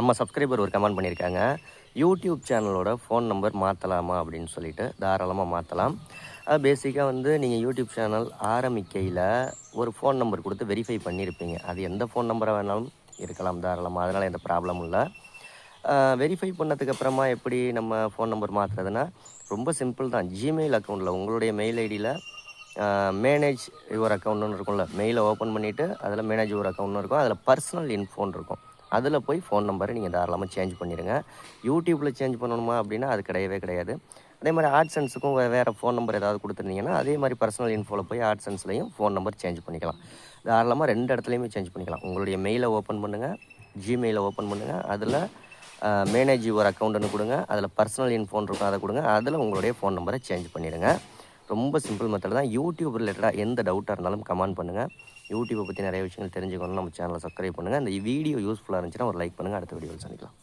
நம்ம சப்ஸ்கிரைபர் ஒரு கமெண்ட் பண்ணியிருக்காங்க. யூடியூப் சேனலோட ஃபோன் நம்பர் மாத்தலாமா? அப்படின்னு சொல்லிட்டு. தாராளமா மாத்தலாம். பேசிக்கா வந்து நீங்க யூடியூப் சேனல் ஆரம்பிக்கையில ஒரு ஃபோன் நம்பர் குடுத்து வெரிஃபை பண்ணியிருப்பீங்க. அது எந்த ஃபோன் நம்பரா வேணாலும் இருக்கலாம் தாராளமா. அதனால எந்த ப்ராப்ளமும் இல்ல. வெரிஃபை பண்ணதுக்கு அப்புறமா எப்படி நம்ம ஃபோன் நம்பர் மாத்துறதுன்னா, ரொம்ப சிம்பிள் தான். Gmail அக்கவுண்ட்ல உங்களுடைய மெயில் ஐடியில மேனேஜ் யுவர் அக்கவுண்ட்னு இருக்கும்ல. மெயில ஓப்பன் பண்ணிட்டு, அதில மேனேஜ் யுவர் அக்கவுண்ட்னு இருக்கும். அதில பர்சனல் இன்ஃபோன்னு இருக்கும். அதில போய் ஃபோன் நம்பர நீங்க தாராளமா சேஞ்ச் பண்ணிருங்க. யூடியூப்ல சேஞ்ச் பண்ணணுமா அப்படின்னா, அது கிடையவே கிடையாது. அதே மாரி ஆட்சென்ஸுக்கும் வேற ஃபோன் நம்பர் ஏதாவது குடுத்துருந்தீங்கன்னா, அதே மாரி பர்சனல் இன்ஃபோல போய் ஆட்சென்ஸ்லயும் ஃபோன் நம்பர் சேஞ்ச் பண்ணிக்கலாம். தாராளமா 2 இடத்துலயுமே சேஞ்ச் பண்ணிக்கலாம். உங்களுடைய மெயில ஓப்பன் பண்ணுங்க. Gmailல ஓப்பன் பண்ணுங்க. அதில மேனேஜ் யுவர் அக்கவுண்ட்னு குடுங்க. அதில பர்சனல் இன்ஃபோன்னு இருக்கும். அத குடுங்க. அதில உங்களுடைய ஃபோன் நம்பர சேஞ்ச் பண்ணிருங்க. ரொம்ப சிம்பிள் மெத்தட் தான். யூடியூப் ரிலேட்டடா எந்த டவுட்டா இருந்தாலும் கமெண்ட் பண்ணுங்க. யூடியூப பத்தி நிறைய விஷயங்கள் தெரிஞ்சுக்கணும்னா நம்ம சேனலை சப்ஸ்கிரைப் பண்ணுங்க. இந்த வீடியோ யூஸ்ஃபுல்லா இருந்துச்சுன்னா ஒரு லைக் பண்ணுங்க. அடுத்த வீடியோவில் சந்திக்கலாம்.